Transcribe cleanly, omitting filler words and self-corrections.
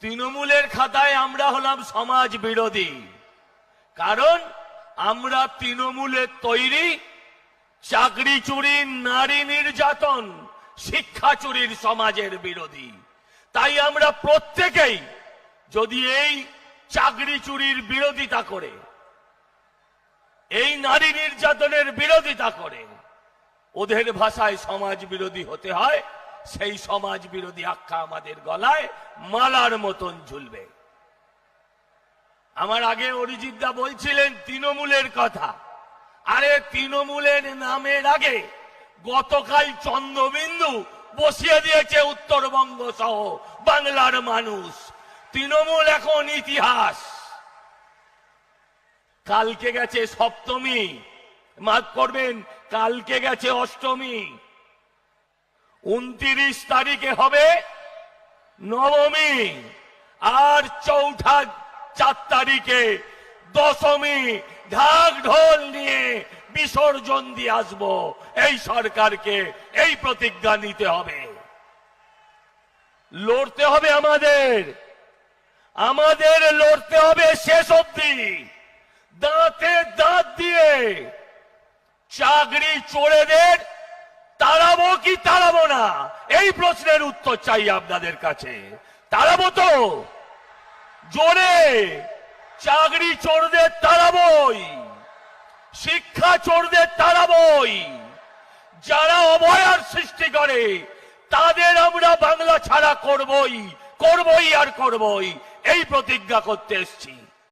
তৃণমূলের খাতায় আমরা হলাম সমাজ বিরোধী, কারণ আমরা তৃণমূলের তৈরি চাকরি চুরি, নারী নির্যাতন, শিক্ষা চুরির সমাজের বিরোধী। তাই আমরা প্রত্যেকেই যদি এই চাকরি চুরির বিরোধিতা করে, এই নারী নির্যাতনের বিরোধিতা করে ওদের ভাষায় সমাজ বিরোধী হতে হয়, সেই সমাজ বিরোধী আখ্যা আমাদের গলায় মালার মতন ঝুলবে। আমার আগে অরিজিৎ দা বলছিলেন তৃণমূলের কথা। আরে তৃণমূলের নামের আগে গতকাল চন্দ্রবিন্দু বসিয়ে দিয়েছে উত্তরবঙ্গ সহ বাংলার মানুষ। তৃণমূল এখন ইতিহাস। কালকে গেছে সপ্তমী, মাফ করবেন, কালকে গেছে অষ্টমী, 29 তারিখে হবে নবমী, আর চৌঠা 4 তারিখে দশমী। ঢাক ঢোল নিয়ে বিসর্জন দিয়ে আসবো। এই সরকারকে এই প্রতিজ্ঞা নিতে হবে, লড়তে হবে আমাদের লড়তে হবে শেষ অবধি, দাঁতে দাঁত দিয়ে। চাকরি চোরেদের তাড়াবো কি তাড়াবো না, এই প্রশ্নের উত্তর চাই আপনাদের কাছে। তাড়াবো তো, জোরে। চাকরি চোরদের তাড়াবই, শিক্ষা চোরদের তাড়াবই, যারা অভয়ার সৃষ্টি করে তাদের আমরা বাংলা ছাড়া করবই আর করবই, এই প্রতিজ্ঞা করতে এসেছি।